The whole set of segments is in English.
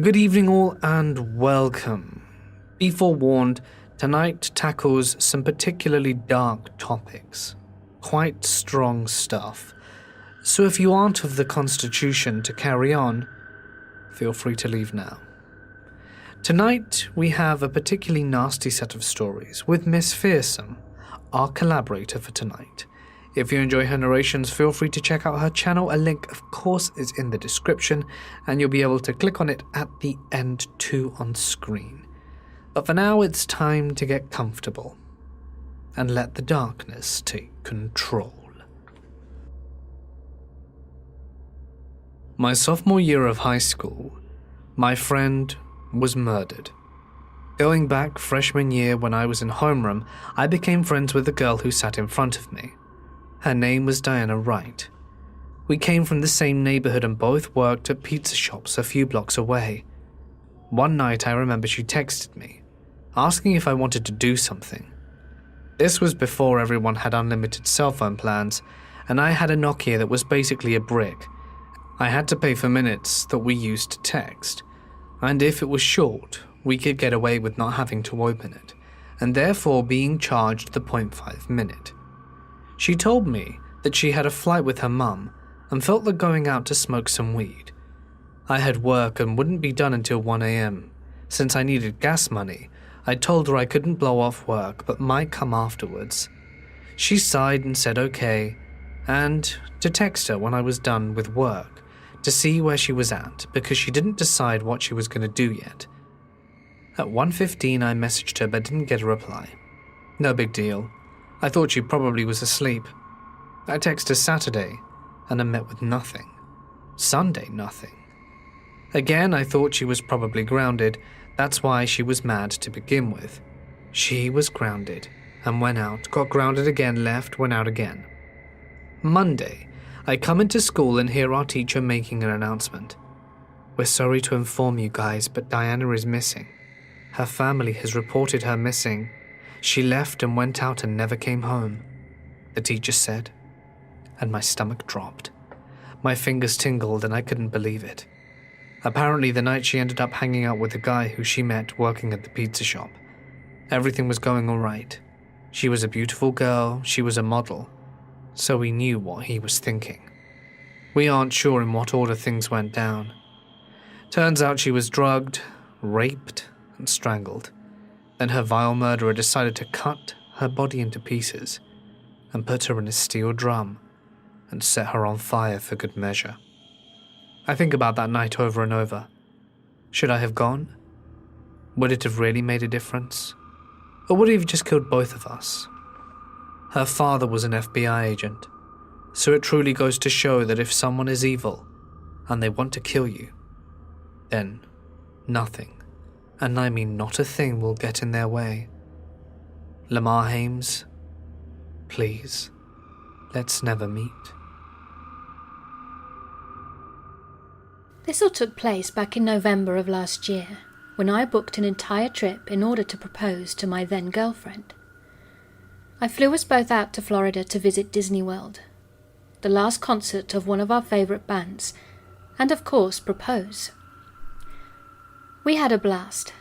Good evening all and welcome. Be forewarned, tonight tackles some particularly dark topics. Quite strong stuff. So if you aren't of the constitution to carry on, feel free to leave now. Tonight we have a particularly nasty set of stories with Miss Fearsome, our collaborator for tonight. If you enjoy her narrations, feel free to check out her channel. A link, of course, is in the description, and you'll be able to click on it at the end too on screen. But for now, it's time to get comfortable and let the darkness take control. My sophomore year of high school, my friend was murdered. Going back freshman year when I was in homeroom, I became friends with the girl who sat in front of me. Her name was Diana Wright. We came from the same neighborhood and both worked at pizza shops a few blocks away. One night I remember she texted me, asking if I wanted to do something. This was before everyone had unlimited cell phone plans, and I had a Nokia that was basically a brick. I had to pay for minutes that we used to text, and if it was short, we could get away with not having to open it, and therefore being charged the 0.5 minute. She told me that she had a flight with her mum and felt like going out to smoke some weed. I had work and wouldn't be done until 1 a.m. Since I needed gas money, I told her I couldn't blow off work but might come afterwards. She sighed and said okay, and to text her when I was done with work to see where she was at because she didn't decide what she was going to do yet. At 1:15 I messaged her but didn't get a reply. No big deal. I thought she probably was asleep. I texted Saturday, and I met with nothing. Sunday, nothing. Again, I thought she was probably grounded. That's why she was mad to begin with. She was grounded, and went out, got grounded again, left, went out again. Monday, I come into school and hear our teacher making an announcement. We're sorry to inform you guys, but Diana is missing. Her family has reported her missing. She left and went out and never came home, the teacher said, and my stomach dropped. My fingers tingled and I couldn't believe it. Apparently the night she ended up hanging out with the guy who she met working at the pizza shop. Everything was going all right. She was a beautiful girl, she was a model, so we knew what he was thinking. We aren't sure in what order things went down. Turns out she was drugged, raped, and strangled. Then her vile murderer decided to cut her body into pieces and put her in a steel drum and set her on fire for good measure. I think about that night over and over. Should I have gone? Would it have really made a difference? Or would he have just killed both of us? Her father was an FBI agent, so it truly goes to show that if someone is evil and they want to kill you, then nothing, and I mean not a thing, will get in their way. Lamar Hames, please, let's never meet. This all took place back in November of last year, when I booked an entire trip in order to propose to my then girlfriend. I flew us both out to Florida to visit Disney World, the last concert of one of our favourite bands, and of course propose. We had a blast,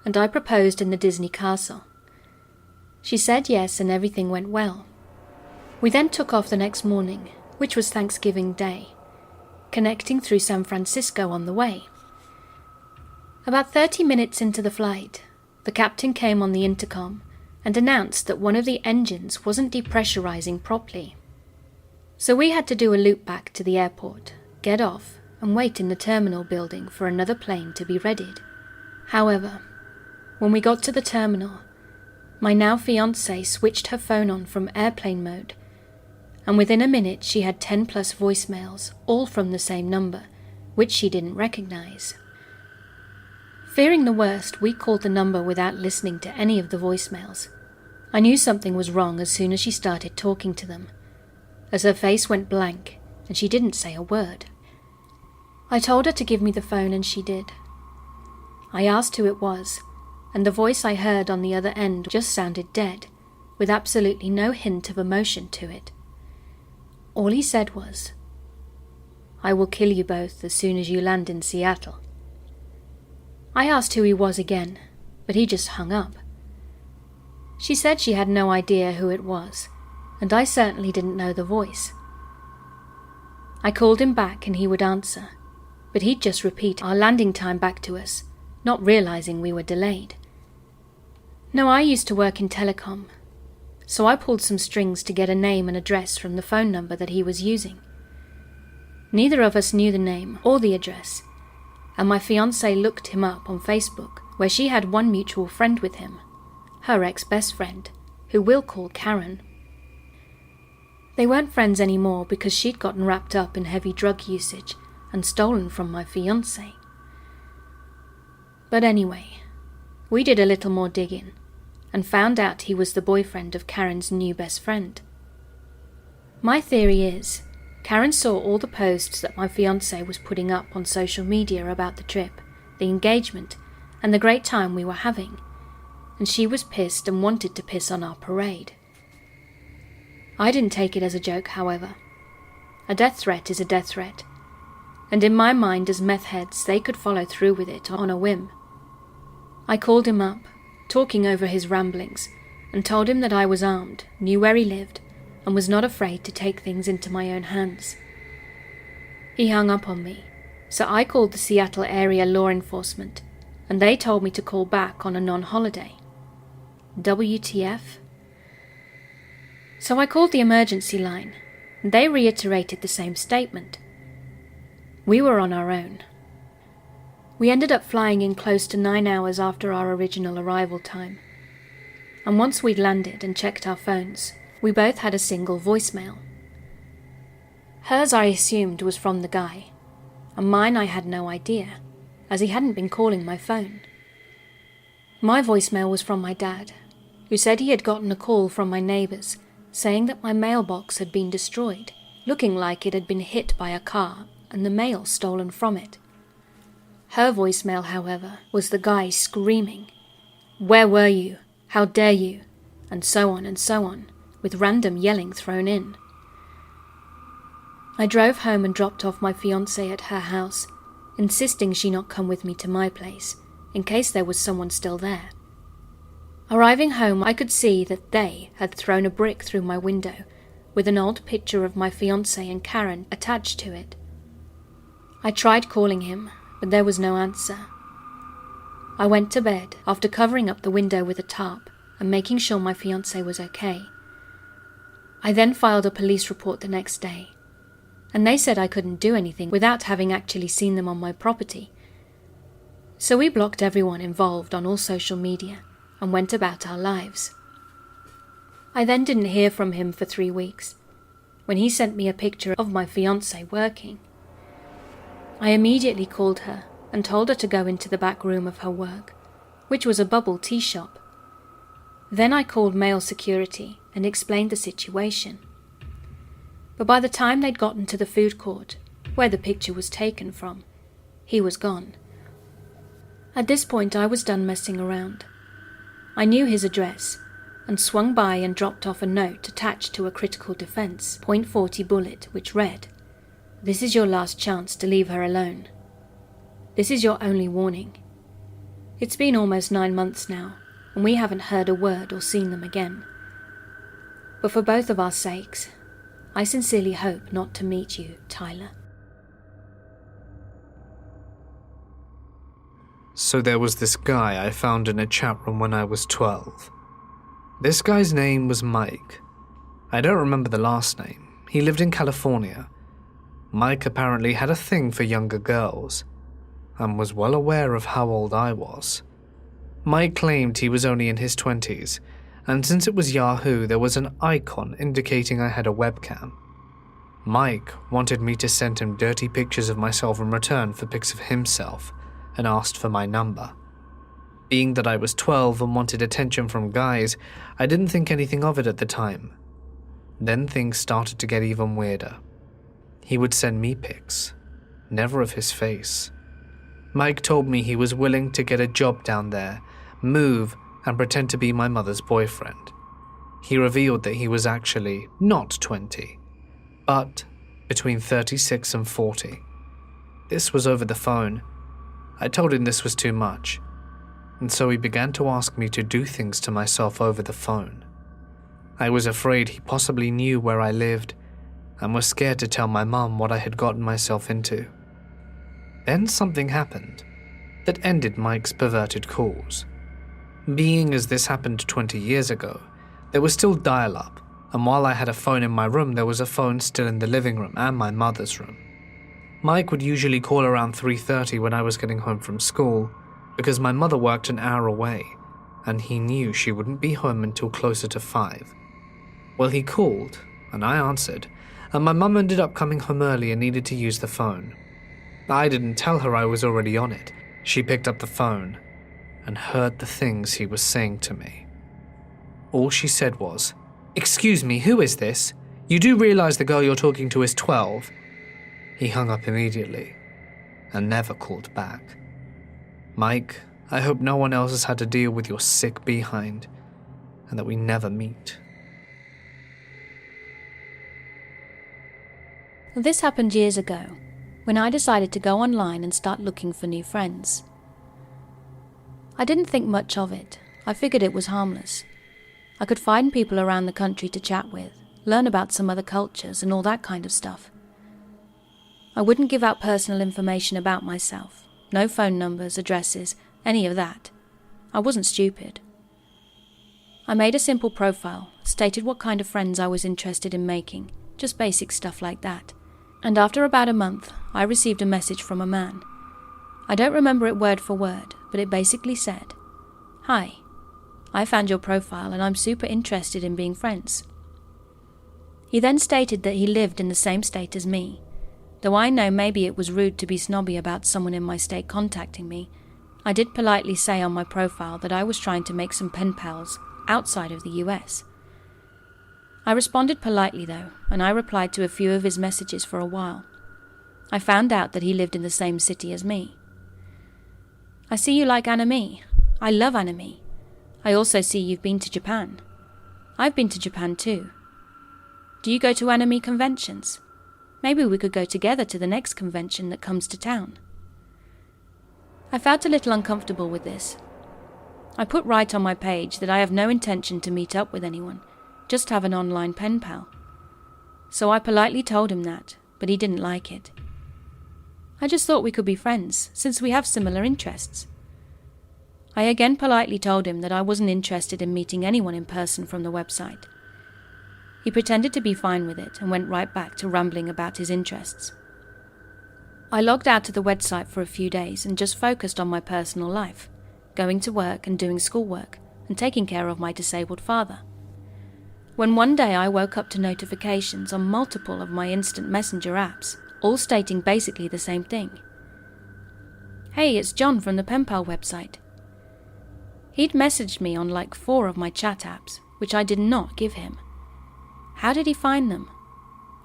and I proposed in the Disney castle. She said yes and everything went well. We then took off the next morning, which was Thanksgiving Day, connecting through San Francisco on the way. About 30 minutes into the flight, the captain came on the intercom and announced that one of the engines wasn't depressurizing properly. So we had to do a loop back to the airport, get off, and wait in the terminal building for another plane to be readied. However, when we got to the terminal, my now fiancée switched her phone on from airplane mode, and within a minute she had 10 plus voicemails, all from the same number, which she didn't recognize. Fearing the worst, we called the number without listening to any of the voicemails. I knew something was wrong as soon as she started talking to them, as her face went blank and she didn't say a word. I told her to give me the phone and she did. I asked who it was, and the voice I heard on the other end just sounded dead, with absolutely no hint of emotion to it. All he said was, "I will kill you both as soon as you land in Seattle." I asked who he was again, but he just hung up. She said she had no idea who it was, and I certainly didn't know the voice. I called him back and he would answer, but he'd just repeat our landing time back to us, not realizing we were delayed. Now, I used to work in telecom, so I pulled some strings to get a name and address from the phone number that he was using. Neither of us knew the name or the address, and my fiancée looked him up on Facebook, where she had one mutual friend with him, her ex-best friend, who we'll call Karen. They weren't friends anymore because she'd gotten wrapped up in heavy drug usage and stolen from my fiancé. But anyway, we did a little more digging and found out he was the boyfriend of Karen's new best friend. My theory is, Karen saw all the posts that my fiancé was putting up on social media about the trip, the engagement, and the great time we were having, and she was pissed and wanted to piss on our parade. I didn't take it as a joke, however. A death threat is a death threat, and in my mind as meth heads they could follow through with it on a whim. I called him up, talking over his ramblings, and told him that I was armed, knew where he lived, and was not afraid to take things into my own hands. He hung up on me, so I called the Seattle area law enforcement, and they told me to call back on a non-holiday. WTF? So I called the emergency line, and they reiterated the same statement. We were on our own. We ended up flying in close to 9 hours after our original arrival time, and once we'd landed and checked our phones, we both had a single voicemail. Hers, I assumed, was from the guy, and mine I had no idea, as he hadn't been calling my phone. My voicemail was from my dad, who said he had gotten a call from my neighbours saying that my mailbox had been destroyed, looking like it had been hit by a car and the mail stolen from it. Her voicemail, however, was the guy screaming, "Where were you? How dare you?" and so on, with random yelling thrown in. I drove home and dropped off my fiancée at her house, insisting she not come with me to my place, in case there was someone still there. Arriving home, I could see that they had thrown a brick through my window, with an old picture of my fiancé and Karen attached to it. I tried calling him, but there was no answer. I went to bed after covering up the window with a tarp and making sure my fiancé was okay. I then filed a police report the next day, and they said I couldn't do anything without having actually seen them on my property. So we blocked everyone involved on all social media and went about our lives. I then didn't hear from him for 3 weeks, when he sent me a picture of my fiancée working. I immediately called her and told her to go into the back room of her work, which was a bubble tea shop. Then I called mail security and explained the situation. But by the time they'd gotten to the food court, where the picture was taken from, he was gone. At this point I was done messing around. I knew his address, and swung by and dropped off a note attached to a critical defense .40 bullet which read, "This is your last chance to leave her alone. This is your only warning. It's been almost 9 months now, and we haven't heard a word or seen them again. But for both of our sakes, I sincerely hope not to meet you, Tyler." So there was this guy I found in a chat room when I was 12. This guy's name was Mike. I don't remember the last name. He lived in California. Mike apparently had a thing for younger girls, and was well aware of how old I was. Mike claimed he was only in his 20s, and since it was Yahoo, there was an icon indicating I had a webcam. Mike wanted me to send him dirty pictures of myself in return for pics of himself, and asked for my number. Being that I was 12 and wanted attention from guys, I didn't think anything of it at the time. Then things started to get even weirder. He would send me pics, never of his face. Mike told me he was willing to get a job down there, move, and pretend to be my mother's boyfriend. He revealed that he was actually not 20, but between 36 and 40. This was over the phone, I told him this was too much, and so he began to ask me to do things to myself over the phone. I was afraid he possibly knew where I lived and was scared to tell my mum what I had gotten myself into. Then something happened that ended Mike's perverted calls. Being as this happened 20 years ago, there was still dial-up, and while I had a phone in my room, there was a phone still in the living room and my mother's room. Mike would usually call around 3:30 when I was getting home from school, because my mother worked an hour away, and he knew she wouldn't be home until closer to 5. Well, he called, and I answered, and my mum ended up coming home early and needed to use the phone. I didn't tell her I was already on it. She picked up the phone and heard the things he was saying to me. All she said was, "Excuse me, who is this? You do realize the girl you're talking to is 12? He hung up immediately and never called back. Mike, I hope no one else has had to deal with your sick behind, and that we never meet. This happened years ago, when I decided to go online and start looking for new friends. I didn't think much of it. I figured it was harmless. I could find people around the country to chat with, learn about some other cultures and all that kind of stuff. I wouldn't give out personal information about myself. No phone numbers, addresses, any of that. I wasn't stupid. I made a simple profile, stated what kind of friends I was interested in making, just basic stuff like that. And after about a month, I received a message from a man. I don't remember it word for word, but it basically said, "Hi, I found your profile and I'm super interested in being friends." He then stated that he lived in the same state as me. Though I know maybe it was rude to be snobby about someone in my state contacting me, I did politely say on my profile that I was trying to make some pen pals outside of the US. I responded politely though, and I replied to a few of his messages for a while. I found out that he lived in the same city as me. "I see you like anime. I love anime. I also see you've been to Japan. I've been to Japan too. Do you go to anime conventions? Maybe we could go together to the next convention that comes to town." I felt a little uncomfortable with this. I put right on my page that I have no intention to meet up with anyone, just have an online pen pal. So I politely told him that, but he didn't like it. I just thought we could be friends, since we have similar interests. I again politely told him that I wasn't interested in meeting anyone in person from the website. He pretended to be fine with it and went right back to rambling about his interests. I logged out of the website for a few days and just focused on my personal life, going to work and doing schoolwork, and taking care of my disabled father. When one day I woke up to notifications on multiple of my instant messenger apps, all stating basically the same thing. "Hey, it's John from the Penpal website." He'd messaged me on like 4 of my chat apps, which I did not give him. How did he find them?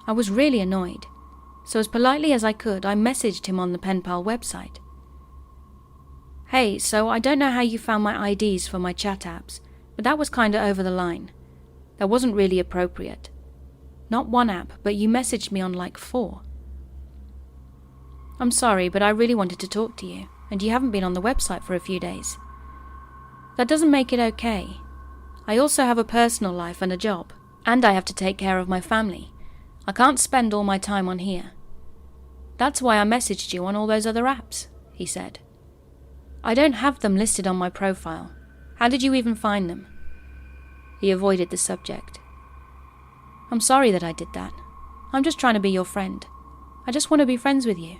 I was really annoyed, so as politely as I could, I messaged him on the Penpal website. "Hey, so I don't know how you found my IDs for my chat apps, but that was kinda over the line. That wasn't really appropriate. Not one app, but you messaged me on like 4. I'm sorry, but I really wanted to talk to you, and you haven't been on the website for a few days. That doesn't make it okay. I also have a personal life and a job, and I have to take care of my family. I can't spend all my time on here. That's why I messaged you on all those other apps," he said. "I don't have them listed on my profile. How did you even find them?" He avoided the subject. "I'm sorry that I did that. I'm just trying to be your friend. I just want to be friends with you."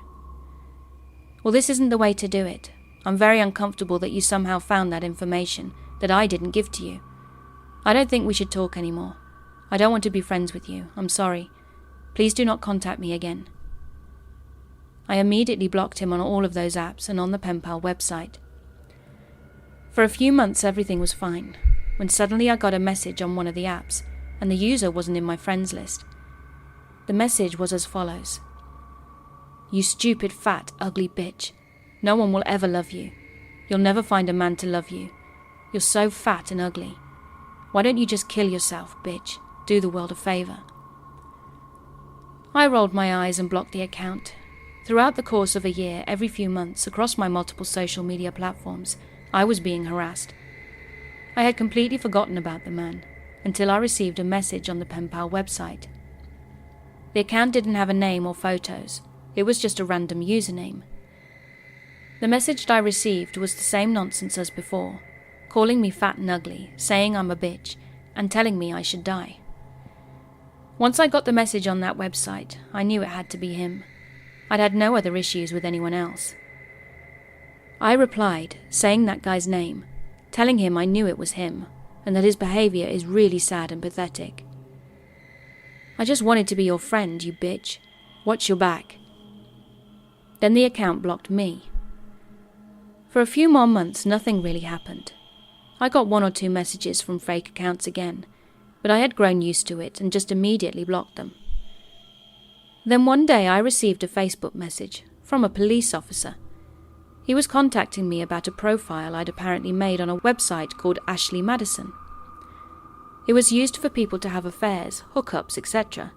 "Well, this isn't the way to do it. I'm very uncomfortable that you somehow found that information that I didn't give to you. I don't think we should talk anymore. I don't want to be friends with you. I'm sorry. Please do not contact me again." I immediately blocked him on all of those apps and on the Penpal website. For a few months everything was fine, when suddenly I got a message on one of the apps, and the user wasn't in my friends list. The message was as follows: "You stupid, fat, ugly bitch. No one will ever love you. You'll never find a man to love you. You're so fat and ugly. Why don't you just kill yourself, bitch? Do the world a favor." I rolled my eyes and blocked the account. Throughout the course of a year, every few months, across my multiple social media platforms, I was being harassed. I had completely forgotten about the man, until I received a message on the pen pal website. The account didn't have a name or photos, it was just a random username. The message I received was the same nonsense as before, calling me fat and ugly, saying I'm a bitch, and telling me I should die. Once I got the message on that website, I knew it had to be him. I'd had no other issues with anyone else. I replied, saying that guy's name, telling him I knew it was him, and that his behaviour is really sad and pathetic. I just wanted to be your friend, you bitch. Watch your back. Then the account blocked me. For a few more months, nothing really happened. I got 1 or 2 messages from fake accounts again, but I had grown used to it and just immediately blocked them. Then one day I received a Facebook message from a police officer. He was contacting me about a profile I'd apparently made on a website called Ashley Madison. It was used for people to have affairs, hookups, etc.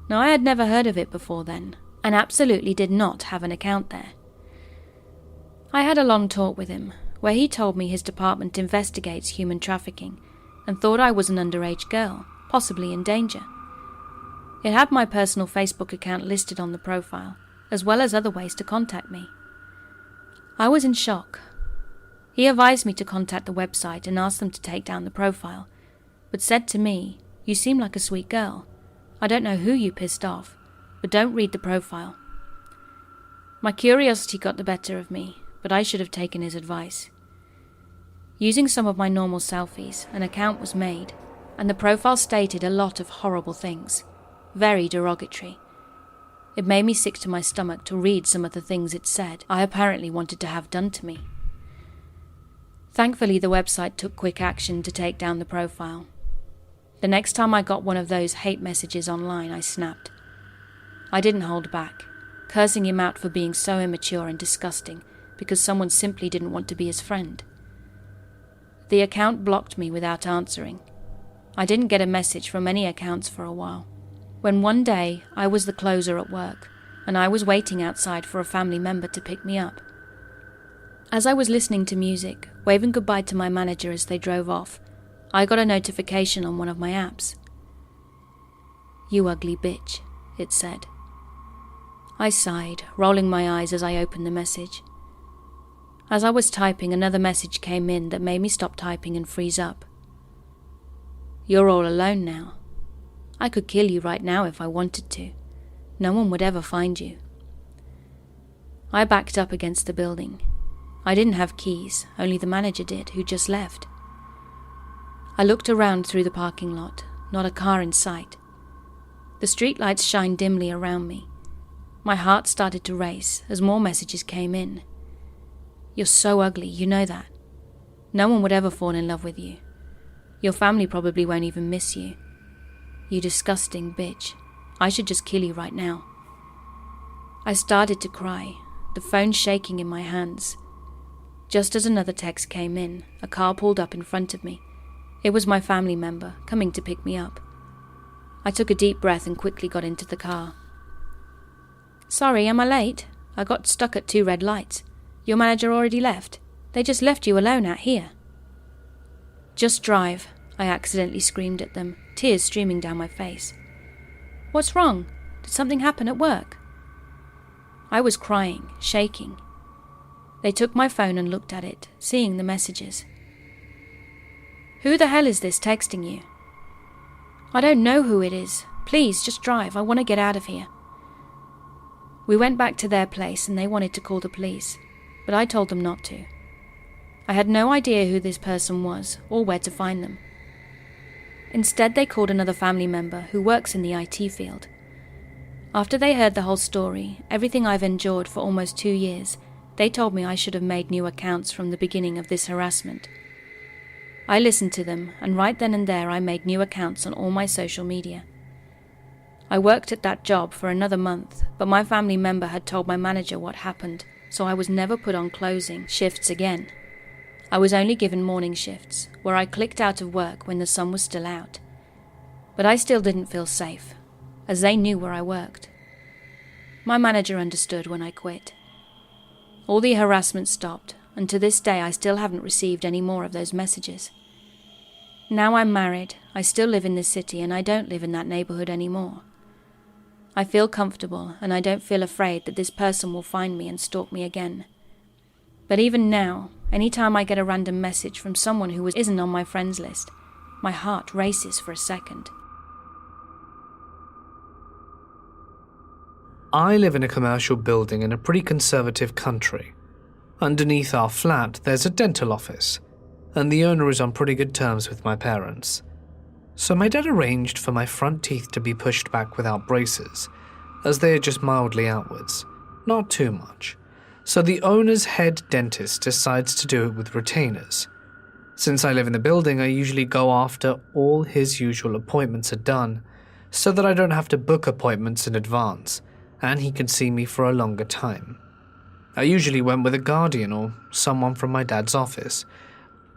Now I had never heard of it before then, and absolutely did not have an account there. I had a long talk with him, where he told me his department investigates human trafficking, and thought I was an underage girl, possibly in danger. It had my personal Facebook account listed on the profile, as well as other ways to contact me. I was in shock. He advised me to contact the website and ask them to take down the profile, but said to me, "You seem like a sweet girl. I don't know who you pissed off, but don't read the profile." My curiosity got the better of me, but I should have taken his advice. Using some of my normal selfies, an account was made, and the profile stated a lot of horrible things, very derogatory. It made me sick to my stomach to read some of the things it said I apparently wanted to have done to me. Thankfully, the website took quick action to take down the profile. The next time I got one of those hate messages online, I snapped. I didn't hold back, cursing him out for being so immature and disgusting because someone simply didn't want to be his friend. The account blocked me without answering. I didn't get a message from any accounts for a while, when one day I was the closer at work, and I was waiting outside for a family member to pick me up. As I was listening to music, waving goodbye to my manager as they drove off, I got a notification on one of my apps. "You ugly bitch," it said. I sighed, rolling my eyes as I opened the message. As I was typing, another message came in that made me stop typing and freeze up. "You're all alone now. I could kill you right now if I wanted to. No one would ever find you." I backed up against the building. I didn't have keys, only the manager did, who just left. I looked around through the parking lot, not a car in sight. The streetlights shined dimly around me. My heart started to race as more messages came in. "You're so ugly, you know that. No one would ever fall in love with you. Your family probably won't even miss you. You disgusting bitch. I should just kill you right now." I started to cry, the phone shaking in my hands. Just as another text came in, a car pulled up in front of me. It was my family member, coming to pick me up. I took a deep breath and quickly got into the car. "Sorry, am I late? I got stuck at 2 red lights. Your manager already left? They just left you alone out here." "Just drive," I accidentally screamed at them, tears streaming down my face. "What's wrong? Did something happen at work?" I was crying, shaking. They took my phone and looked at it, seeing the messages. "Who the hell is this texting you?" "I don't know who it is. Please, just drive. I want to get out of here." We went back to their place and they wanted to call the police, but I told them not to. I had no idea who this person was or where to find them. Instead, they called another family member who works in the IT field. After they heard the whole story, everything I've endured for almost 2 years, they told me I should have made new accounts from the beginning of this harassment. I listened to them, and right then and there I made new accounts on all my social media. I worked at that job for another month, but my family member had told my manager what happened, so I was never put on closing shifts again. I was only given morning shifts, where I clicked out of work when the sun was still out. But I still didn't feel safe, as they knew where I worked. My manager understood when I quit. All the harassment stopped, and to this day I still haven't received any more of those messages. Now I'm married, I still live in this city, and I don't live in that neighborhood anymore. I feel comfortable, and I don't feel afraid that this person will find me and stalk me again. But even now, any time I get a random message from someone who isn't on my friends list, my heart races for a second. I live in a commercial building in a pretty conservative country. Underneath our flat, there's a dental office, and the owner is on pretty good terms with my parents. So my dad arranged for my front teeth to be pushed back without braces, as they are just mildly outwards, not too much. So the owner's head dentist decides to do it with retainers. Since I live in the building, I usually go after all his usual appointments are done, so that I don't have to book appointments in advance, and he can see me for a longer time. I usually went with a guardian or someone from my dad's office,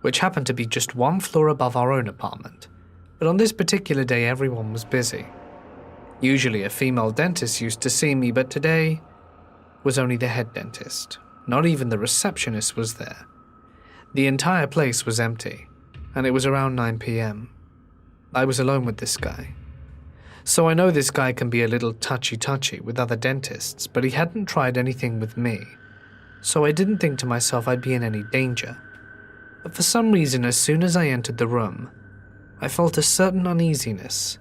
which happened to be just one floor above our own apartment. But on this particular day, everyone was busy. Usually a female dentist used to see me, but today was only the head dentist. Not even the receptionist was there. The entire place was empty, and it was around 9 p.m. I was alone with this guy. So I know this guy can be a little touchy-touchy with other dentists, but he hadn't tried anything with me, so I didn't think to myself I'd be in any danger. But for some reason, as soon as I entered the room, I felt a certain uneasiness.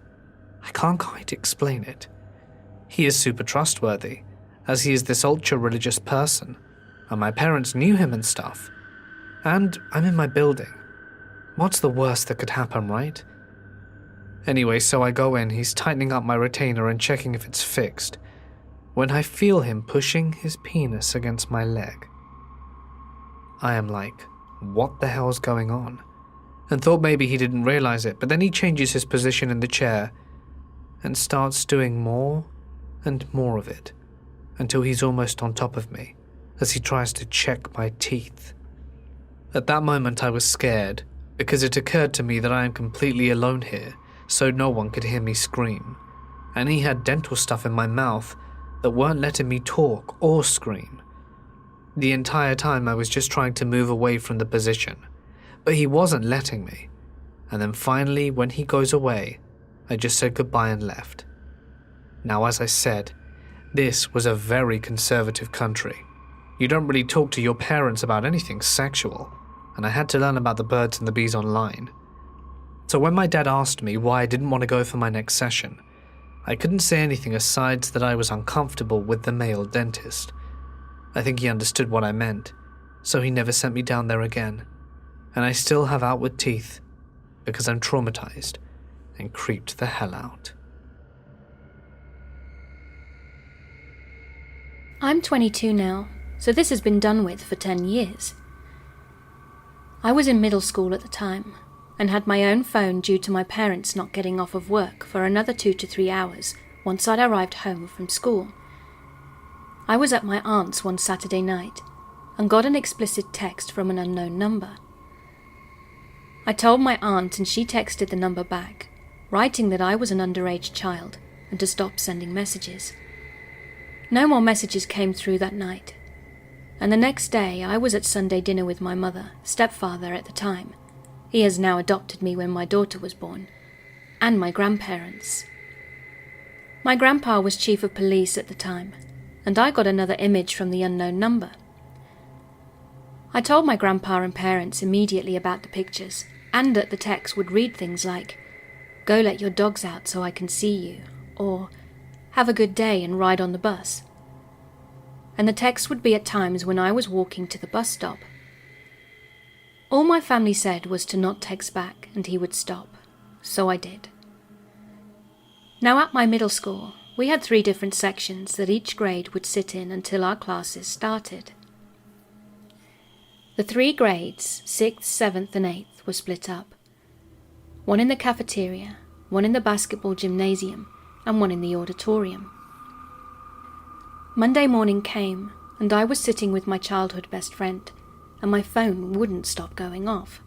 I can't quite explain it. He is super trustworthy, as he is this ultra-religious person, and my parents knew him and stuff. And I'm in my building. What's the worst that could happen, right? Anyway, so I go in, he's tightening up my retainer and checking if it's fixed, when I feel him pushing his penis against my leg. I am like, what the hell's going on? And thought maybe he didn't realize it, but then he changes his position in the chair and starts doing more and more of it, until he's almost on top of me, as he tries to check my teeth. At that moment I was scared, because it occurred to me that I am completely alone here, so no one could hear me scream, and he had dental stuff in my mouth that weren't letting me talk or scream. The entire time I was just trying to move away from the position, but he wasn't letting me, and then finally when he goes away, I just said goodbye and left. Now, as I said, this was a very conservative country. You don't really talk to your parents about anything sexual, and I had to learn about the birds and the bees online. So when my dad asked me why I didn't want to go for my next session, I couldn't say anything aside that I was uncomfortable with the male dentist. I think he understood what I meant, so he never sent me down there again, and I still have outward teeth because I'm traumatized and creeped the hell out. I'm 22 now, so this has been done with for 10 years. I was in middle school at the time, and had my own phone due to my parents not getting off of work for another 2 to 3 hours once I'd arrived home from school. I was at my aunt's one Saturday night, and got an explicit text from an unknown number. I told my aunt and she texted the number back, writing that I was an underage child and to stop sending messages. No more messages came through that night, and the next day I was at Sunday dinner with my mother, stepfather at the time. He has now adopted me when my daughter was born, and my grandparents. My grandpa was chief of police at the time, and I got another image from the unknown number. I told my grandpa and parents immediately about the pictures, and that the text would read things like, "Go let your dogs out so I can see you," or "Have a good day and ride on the bus." And the text would be at times when I was walking to the bus stop. All my family said was to not text back and he would stop, so I did. Now at my middle school, we had 3 different sections that each grade would sit in until our classes started. The 3 grades, 6th, 7th and 8th, were split up. One in the cafeteria, one in the basketball gymnasium, and one in the auditorium. Monday morning came, and I was sitting with my childhood best friend, and my phone wouldn't stop going off.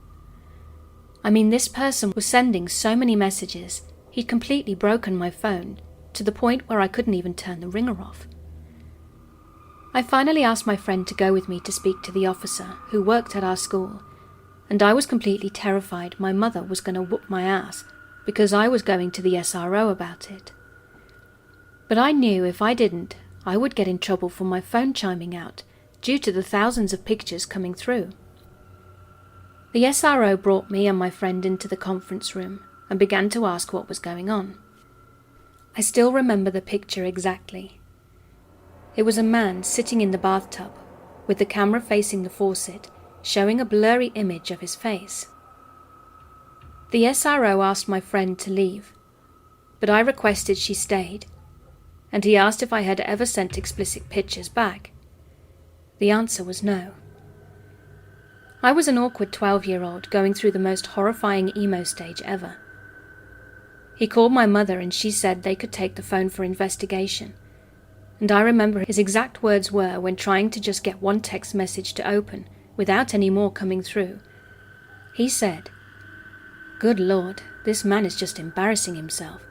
I mean, this person was sending so many messages, he'd completely broken my phone, to the point where I couldn't even turn the ringer off. I finally asked my friend to go with me to speak to the officer who worked at our school, and I was completely terrified my mother was going to whoop my ass because I was going to the SRO about it. But I knew if I didn't, I would get in trouble for my phone chiming out due to the thousands of pictures coming through. The SRO brought me and my friend into the conference room and began to ask what was going on. I still remember the picture exactly. It was a man sitting in the bathtub, with the camera facing the faucet, showing a blurry image of his face. The SRO asked my friend to leave, but I requested she stayed, and he asked if I had ever sent explicit pictures back. The answer was no. I was an awkward 12-year-old going through the most horrifying emo stage ever. He called my mother and she said they could take the phone for investigation, and I remember his exact words were, when trying to just get one text message to open without any more coming through, he said, "Good Lord, this man is just embarrassing himself."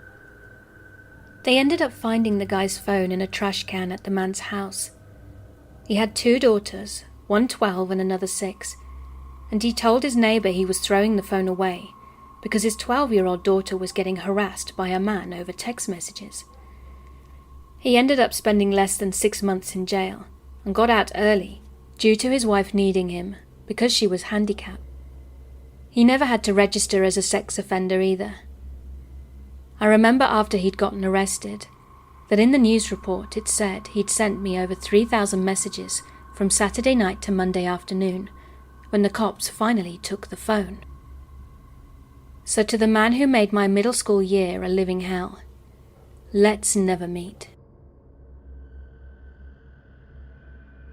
They ended up finding the guy's phone in a trash can at the man's house. He had 2 daughters, one 12 and another 6, and he told his neighbor he was throwing the phone away because his 12-year-old daughter was getting harassed by a man over text messages. He ended up spending less than 6 months in jail and got out early due to his wife needing him because she was handicapped. He never had to register as a sex offender either. I remember after he'd gotten arrested that in the news report it said he'd sent me over 3,000 messages from Saturday night to Monday afternoon when the cops finally took the phone. So to the man who made my middle school year a living hell, let's never meet.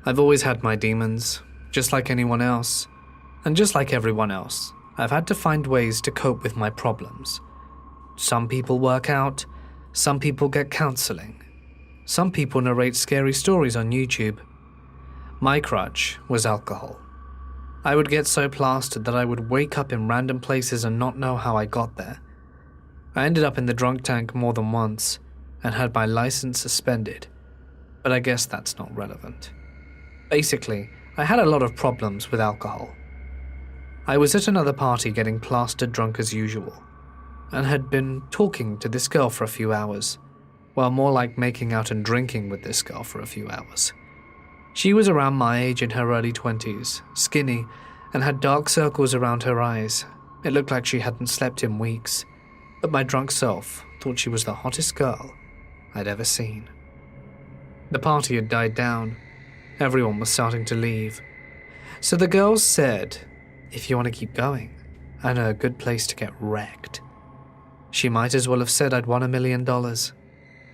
I've always had my demons, just like anyone else. And just like everyone else, I've had to find ways to cope with my problems. Some people work out, some people get counseling. Some people narrate scary stories on YouTube. My crutch was alcohol. I would get so plastered that I would wake up in random places and not know how I got there. I ended up in the drunk tank more than once and had my license suspended, but I guess that's not relevant. Basically, I had a lot of problems with alcohol. I was at another party getting plastered drunk as usual, and had been talking to this girl for a few hours. Well, more like making out and drinking with this girl for a few hours. She was around my age, in her early 20s, skinny, and had dark circles around her eyes. It looked like she hadn't slept in weeks, but my drunk self thought she was the hottest girl I'd ever seen. The party had died down. Everyone was starting to leave. So the girls said, "If you want to keep going, I know a good place to get wrecked." She might as well have said I'd won $1 million,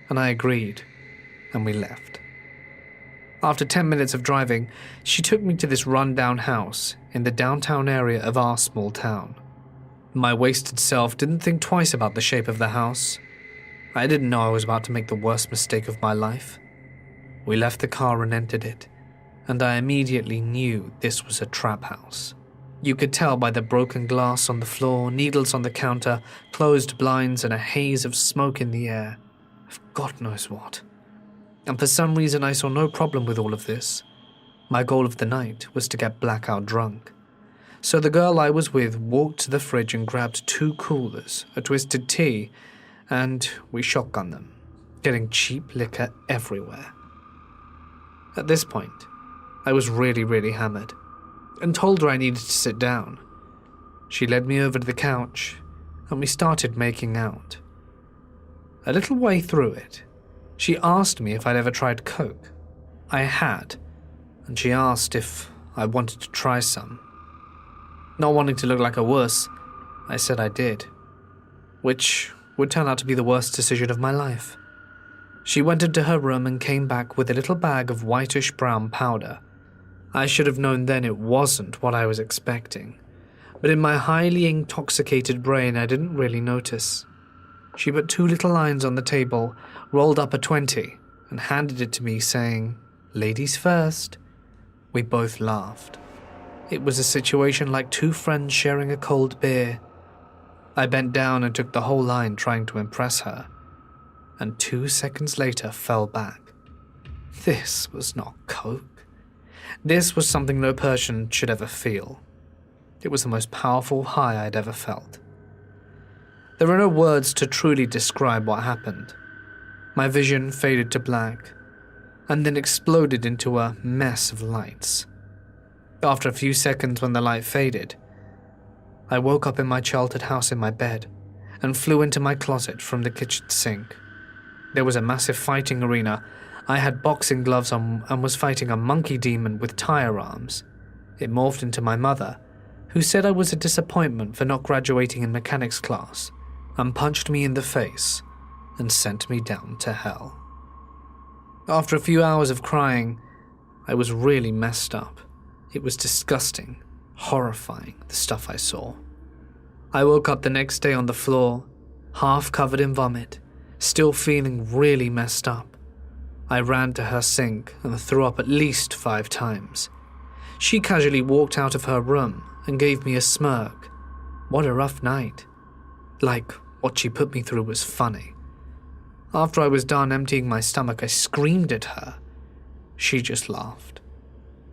and I agreed, and we left. After 10 minutes of driving, she took me to this run-down house in the downtown area of our small town. My wasted self didn't think twice about the shape of the house. I didn't know I was about to make the worst mistake of my life. We left the car and entered it, and I immediately knew this was a trap house. You could tell by the broken glass on the floor, needles on the counter, closed blinds, and a haze of smoke in the air. Of God knows what. And for some reason I saw no problem with all of this. My goal of the night was to get blackout drunk. So the girl I was with walked to the fridge and grabbed 2 coolers, a twisted tea, and we shotgunned them, getting cheap liquor everywhere. At this point, I was really hammered, and told her I needed to sit down. She led me over to the couch, and we started making out. A little way through it, she asked me if I'd ever tried coke. I had, and she asked if I wanted to try some. Not wanting to look like a wuss, I said I did, which would turn out to be the worst decision of my life. She went into her room and came back with a little bag of whitish-brown powder. I should have known then it wasn't what I was expecting, but in my highly intoxicated brain I didn't really notice. She put 2 little lines on the table, rolled up a 20, and handed it to me saying, "Ladies first." We both laughed. It was a situation like 2 friends sharing a cold beer. I bent down and took the whole line trying to impress her, and 2 seconds later fell back. This was not coke. This was something no person should ever feel. It was the most powerful high I'd ever felt. There are no words to truly describe what happened. My vision faded to black, and then exploded into a mess of lights. After a few seconds when the light faded, I woke up in my childhood house in my bed and flew into my closet from the kitchen sink. There was a massive fighting arena. I had boxing gloves on and was fighting a monkey demon with tire arms. It morphed into my mother, who said I was a disappointment for not graduating in mechanics class, and punched me in the face and sent me down to hell. After a few hours of crying, I was really messed up. It was disgusting, horrifying, the stuff I saw. I woke up the next day on the floor, half covered in vomit, still feeling really messed up. I ran to her sink and threw up at least 5 times. She casually walked out of her room and gave me a smirk. What a rough night. Like, what she put me through was funny. After I was done emptying my stomach, I screamed at her. She just laughed.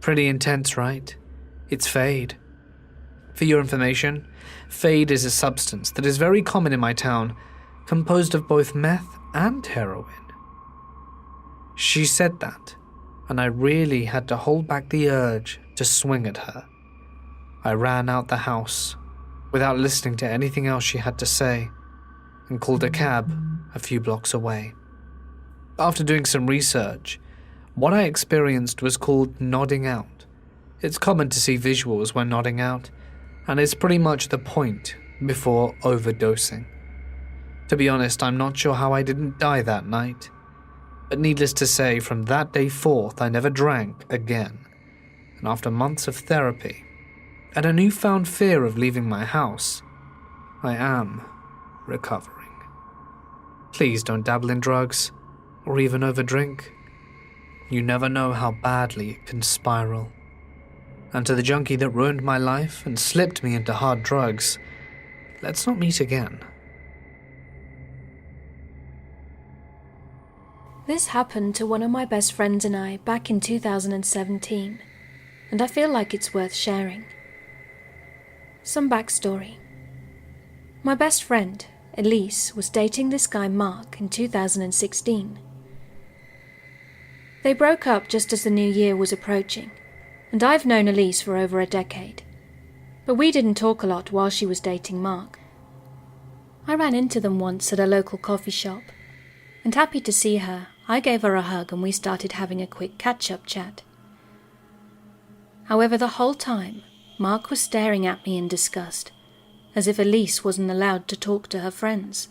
Pretty intense, right? It's Fade. For your information, Fade is a substance that is very common in my town, composed of both meth and heroin. She said that, and I really had to hold back the urge to swing at her. I ran out the house without listening to anything else she had to say and called a cab a few blocks away. After doing some research, what I experienced was called nodding out. It's common to see visuals when nodding out, and it's pretty much the point before overdosing. To be honest, I'm not sure how I didn't die that night. But needless to say, from that day forth, I never drank again. And after months of therapy, and a newfound fear of leaving my house, I am recovering. Please don't dabble in drugs, or even overdrink. You never know how badly it can spiral. And to the junkie that ruined my life and slipped me into hard drugs, let's not meet again. This happened to one of my best friends and I back in 2017, and I feel like it's worth sharing. Some backstory. My best friend, Elise, was dating this guy Mark in 2016. They broke up just as the new year was approaching, and I've known Elise for over a decade, but we didn't talk a lot while she was dating Mark. I ran into them once at a local coffee shop, and happy to see her, I gave her a hug and we started having a quick catch-up chat. However, the whole time, Mark was staring at me in disgust, as if Elise wasn't allowed to talk to her friends.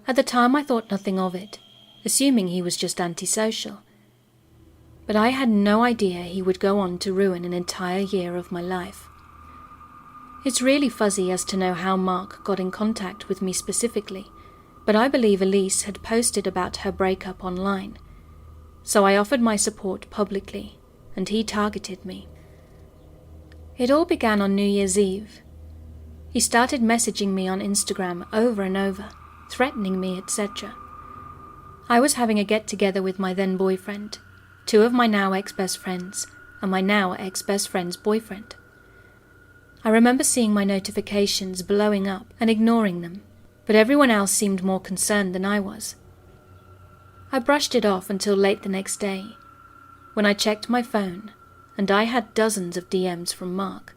At the time I thought nothing of it, assuming he was just antisocial. But I had no idea he would go on to ruin an entire year of my life. It's really fuzzy as to know how Mark got in contact with me specifically, but I believe Elise had posted about her breakup online, so I offered my support publicly, and he targeted me. It all began on New Year's Eve. He started messaging me on Instagram over and over, threatening me, etc. I was having a get-together with my then-boyfriend, 2 of my now ex-best friends, and my now ex-best friend's boyfriend. I remember seeing my notifications blowing up and ignoring them, but everyone else seemed more concerned than I was. I brushed it off until late the next day, when I checked my phone, and I had dozens of DMs from Mark,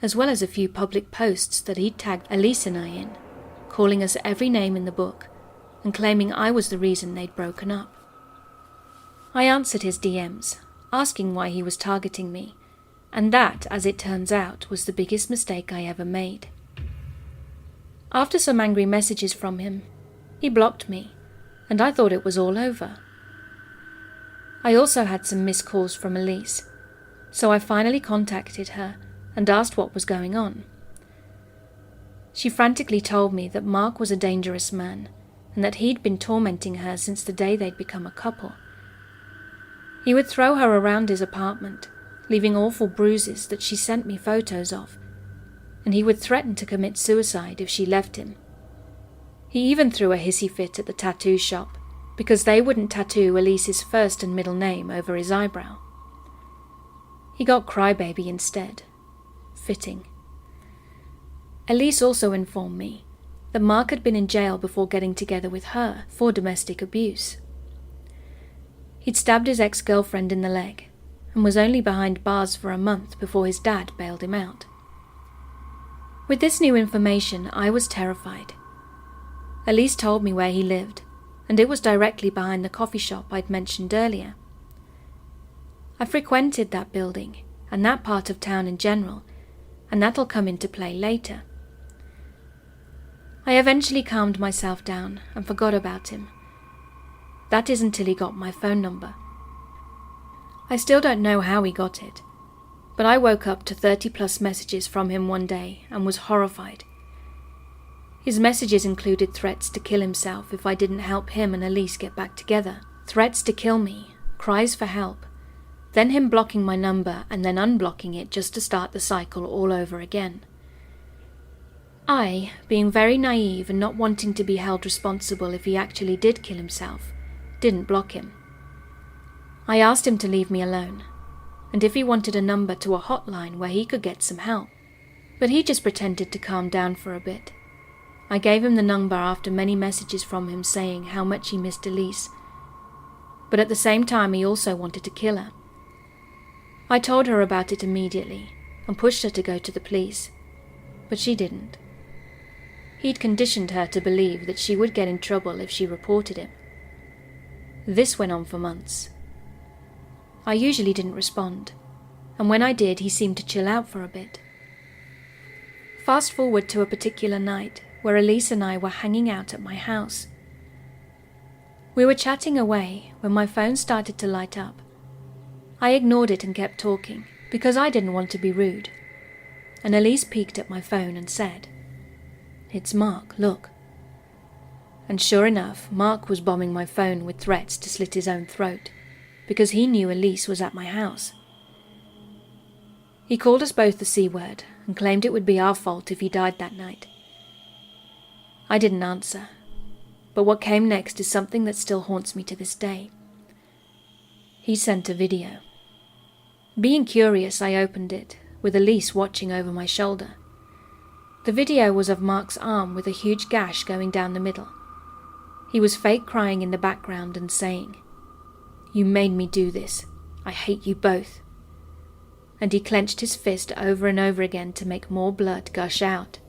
as well as a few public posts that he'd tagged Elise and I in, calling us every name in the book, and claiming I was the reason they'd broken up. I answered his DMs, asking why he was targeting me, and that, as it turns out, was the biggest mistake I ever made. After some angry messages from him, he blocked me, and I thought it was all over. I also had some missed calls from Elise, so I finally contacted her and asked what was going on. She frantically told me that Mark was a dangerous man, and that he'd been tormenting her since the day they'd become a couple. He would throw her around his apartment, leaving awful bruises that she sent me photos of, and he would threaten to commit suicide if she left him. He even threw a hissy fit at the tattoo shop, because they wouldn't tattoo Elise's first and middle name over his eyebrow. He got Crybaby instead. Fitting. Elise also informed me that Mark had been in jail before getting together with her for domestic abuse. He'd stabbed his ex-girlfriend in the leg and was only behind bars for a month before his dad bailed him out. With this new information, I was terrified. Elise told me where he lived, and it was directly behind the coffee shop I'd mentioned earlier. I frequented that building and that part of town in general, and that'll come into play later. I eventually calmed myself down and forgot about him. That is until he got my phone number. I still don't know how he got it, but I woke up to 30+ messages from him one day and was horrified. His messages included threats to kill himself if I didn't help him and Elise get back together, threats to kill me, cries for help, then him blocking my number and then unblocking it just to start the cycle all over again. I, being very naive and not wanting to be held responsible if he actually did kill himself, didn't block him. I asked him to leave me alone, and if he wanted a number to a hotline where he could get some help, but he just pretended to calm down for a bit. I gave him the number after many messages from him saying how much he missed Elise, but at the same time he also wanted to kill her. I told her about it immediately and pushed her to go to the police, but she didn't. He'd conditioned her to believe that she would get in trouble if she reported him. This went on for months. I usually didn't respond, and when I did, he seemed to chill out for a bit. Fast forward to a particular night where Elise and I were hanging out at my house. We were chatting away when my phone started to light up. I ignored it and kept talking because I didn't want to be rude, and Elise peeked at my phone and said, "It's Mark, look." And sure enough, Mark was bombing my phone with threats to slit his own throat because he knew Elise was at my house. He called us both the C-word and claimed it would be our fault if he died that night. I didn't answer, but what came next is something that still haunts me to this day. He sent a video. Being curious, I opened it, with Elise watching over my shoulder. The video was of Mark's arm with a huge gash going down the middle. He was fake crying in the background and saying, "You made me do this. I hate you both." And he clenched his fist over and over again to make more blood gush out.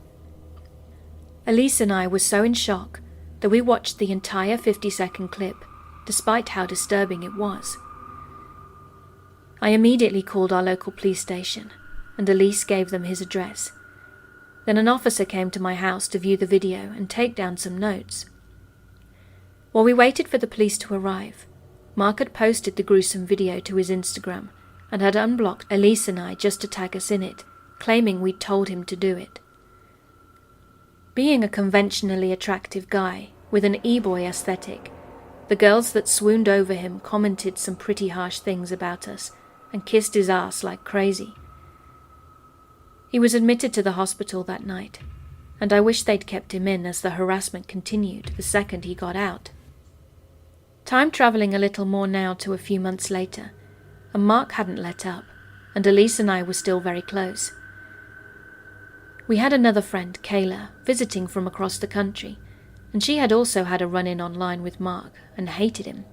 Elise and I were so in shock that we watched the entire 50-second clip, despite how disturbing it was. I immediately called our local police station, and Elise gave them his address. Then an officer came to my house to view the video and take down some notes. While we waited for the police to arrive, Mark had posted the gruesome video to his Instagram and had unblocked Elise and I just to tag us in it, claiming we'd told him to do it. Being a conventionally attractive guy with an e-boy aesthetic, the girls that swooned over him commented some pretty harsh things about us and kissed his ass like crazy. He was admitted to the hospital that night, and I wish they'd kept him in as the harassment continued the second he got out. Time travelling a little more now to a few months later, and Mark hadn't let up, and Elise and I were still very close. We had another friend, Kayla, visiting from across the country, and she had also had a run-in online with Mark and hated him.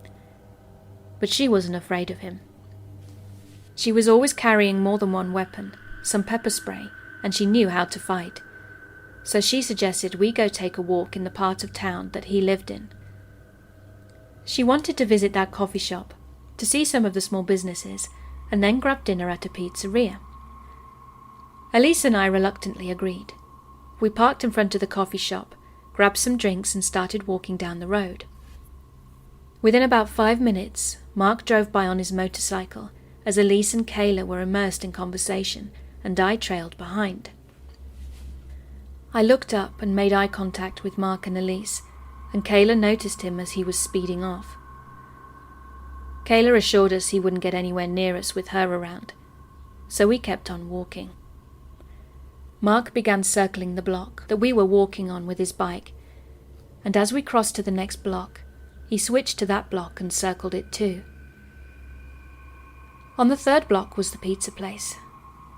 But she wasn't afraid of him. She was always carrying more than one weapon, some pepper spray, and she knew how to fight. So she suggested we go take a walk in the part of town that he lived in. She wanted to visit that coffee shop, to see some of the small businesses, and then grab dinner at a pizzeria. Elise and I reluctantly agreed. We parked in front of the coffee shop, grabbed some drinks and started walking down the road. Within about 5 minutes, Mark drove by on his motorcycle as Elise and Kayla were immersed in conversation and I trailed behind. I looked up and made eye contact with Mark and Elise, and Kayla noticed him as he was speeding off. Kayla assured us he wouldn't get anywhere near us with her around, so we kept on walking. Mark began circling the block that we were walking on with his bike, and as we crossed to the next block, he switched to that block and circled it too. On the third block was the pizza place.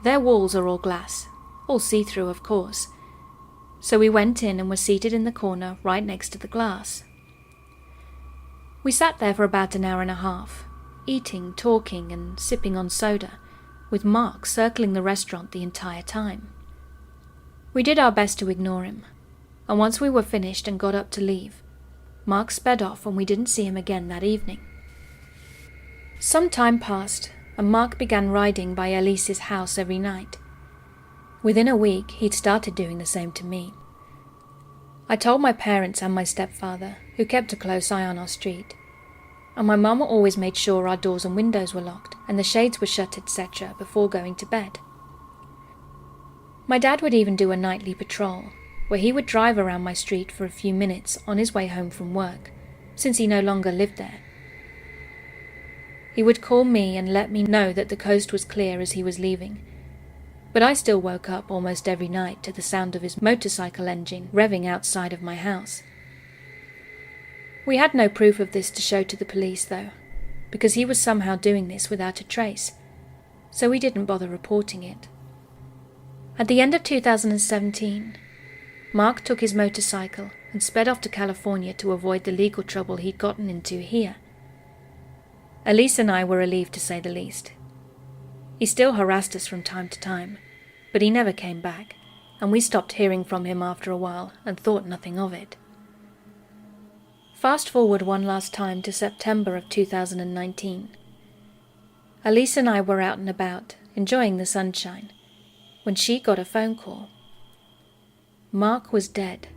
Their walls are all glass, all see-through of course, so we went in and were seated in the corner right next to the glass. We sat there for about an hour and a half, eating, talking and sipping on soda, with Mark circling the restaurant the entire time. We did our best to ignore him, and once we were finished and got up to leave, Mark sped off and we didn't see him again that evening. Some time passed, and Mark began riding by Elise's house every night. Within a week, he'd started doing the same to me. I told my parents and my stepfather, who kept a close eye on our street, and my mum always made sure our doors and windows were locked and the shades were shut, etc., before going to bed. My dad would even do a nightly patrol, where he would drive around my street for a few minutes on his way home from work, since he no longer lived there. He would call me and let me know that the coast was clear as he was leaving, but I still woke up almost every night to the sound of his motorcycle engine revving outside of my house. We had no proof of this to show to the police though, because he was somehow doing this without a trace, so we didn't bother reporting it. At the end of 2017, Mark took his motorcycle and sped off to California to avoid the legal trouble he'd gotten into here. Elise and I were relieved to say the least. He still harassed us from time to time, but he never came back, and we stopped hearing from him after a while and thought nothing of it. Fast forward one last time to September of 2019. Elise and I were out and about, enjoying the sunshine, when she got a phone call. Mark was dead.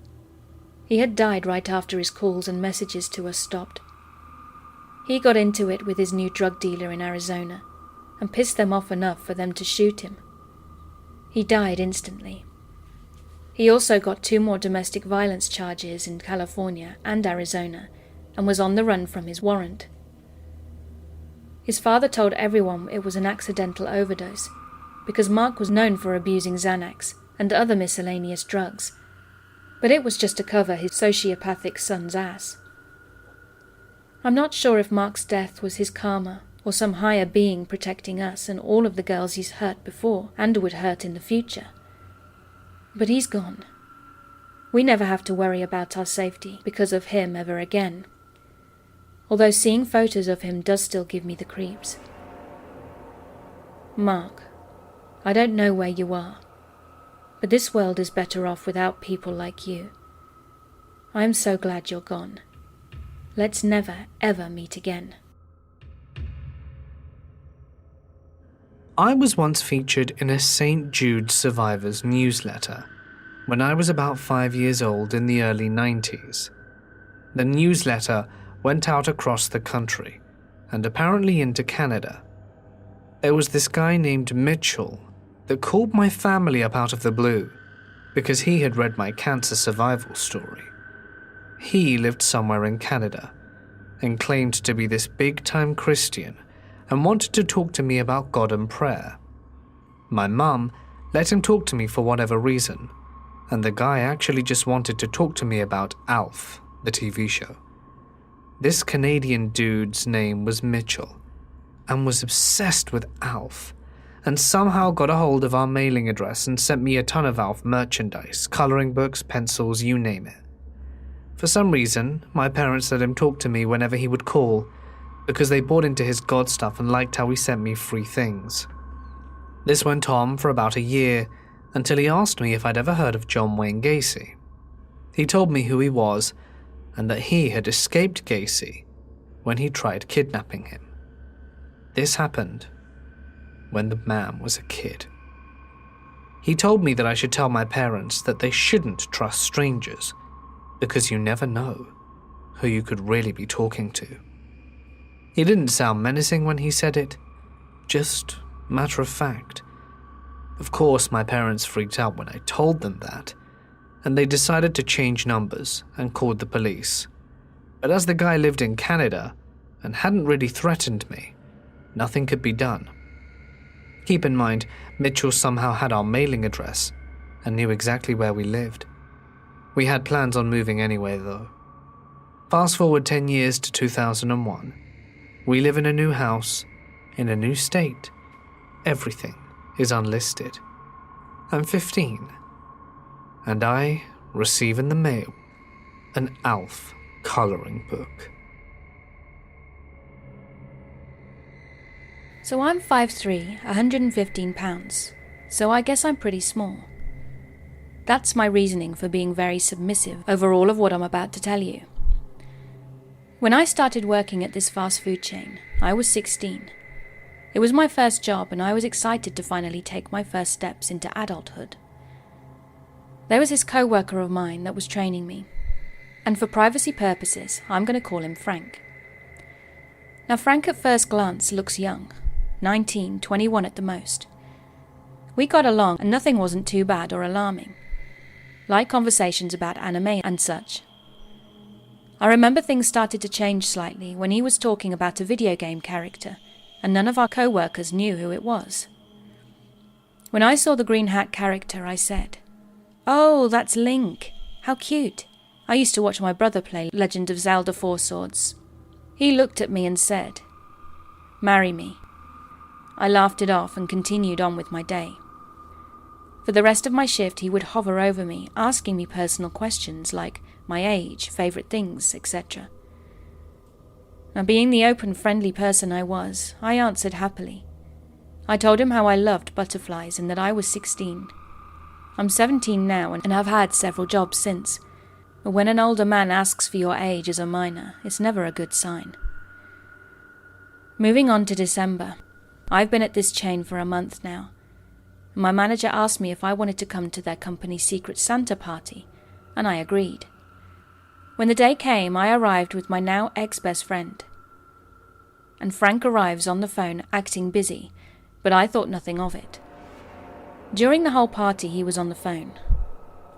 He had died right after his calls and messages to us stopped. He got into it with his new drug dealer in Arizona and pissed them off enough for them to shoot him. He died instantly. He also got 2 more domestic violence charges in California and Arizona and was on the run from his warrant. His father told everyone it was an accidental overdose because Mark was known for abusing Xanax and other miscellaneous drugs, but it was just to cover his sociopathic son's ass. I'm not sure if Mark's death was his karma or some higher being protecting us and all of the girls he's hurt before and would hurt in the future. But he's gone. We never have to worry about our safety because of him ever again. Although seeing photos of him does still give me the creeps. Mark, I don't know where you are, but this world is better off without people like you. I'm so glad you're gone. Let's never, ever meet again. I was once featured in a St. Jude Survivors newsletter when I was about 5 years old in the early 90s. The newsletter went out across the country and apparently into Canada. There was this guy named Mitchell that called my family up out of the blue because he had read my cancer survival story. He lived somewhere in Canada and claimed to be this big-time Christian and wanted to talk to me about God and prayer. My mum let him talk to me for whatever reason, and the guy actually just wanted to talk to me about Alf, the TV show. This Canadian dude's name was Mitchell, and was obsessed with Alf, and somehow got a hold of our mailing address and sent me a ton of Alf merchandise, coloring books, pencils, you name it. For some reason, my parents let him talk to me whenever he would call, because they bought into his God stuff and liked how he sent me free things. This went on for about a year, until he asked me if I'd ever heard of John Wayne Gacy. He told me who he was, and that he had escaped Gacy when he tried kidnapping him. This happened when the man was a kid. He told me that I should tell my parents that they shouldn't trust strangers, because you never know who you could really be talking to. He didn't sound menacing when he said it, just matter of fact. Of course, my parents freaked out when I told them that, and they decided to change numbers and called the police. But as the guy lived in Canada and hadn't really threatened me, nothing could be done. Keep in mind, Mitchell somehow had our mailing address and knew exactly where we lived. We had plans on moving anyway, though. Fast forward 10 years to 2001. We live in a new house, in a new state. Everything is unlisted. I'm 15, and I receive in the mail an ALF colouring book. So I'm 5'3", 115 pounds, so I guess I'm pretty small. That's my reasoning for being very submissive over all of what I'm about to tell you. When I started working at this fast food chain, I was 16. It was my first job and I was excited to finally take my first steps into adulthood. There was this co-worker of mine that was training me, and for privacy purposes, I'm going to call him Frank. Now Frank at first glance looks young, 19, 21 at the most. We got along and nothing wasn't too bad or alarming. Light conversations about anime and such. I remember things started to change slightly when he was talking about a video game character, and none of our co-workers knew who it was. When I saw the green hat character, I said, "Oh, that's Link. How cute. I used to watch my brother play Legend of Zelda 4 Swords." He looked at me and said, "Marry me." I laughed it off and continued on with my day. For the rest of my shift, he would hover over me, asking me personal questions like my age, favourite things, etc. Now, being the open, friendly person I was, I answered happily. I told him how I loved butterflies and that I was 16. I'm 17 now and have had several jobs since, but when an older man asks for your age as a minor, it's never a good sign. Moving on to December, I've been at this chain for a month now. My manager asked me if I wanted to come to their company's Secret Santa party, and I agreed. When the day came, I arrived with my now ex-best friend. And Frank arrives on the phone acting busy, but I thought nothing of it. During the whole party, he was on the phone.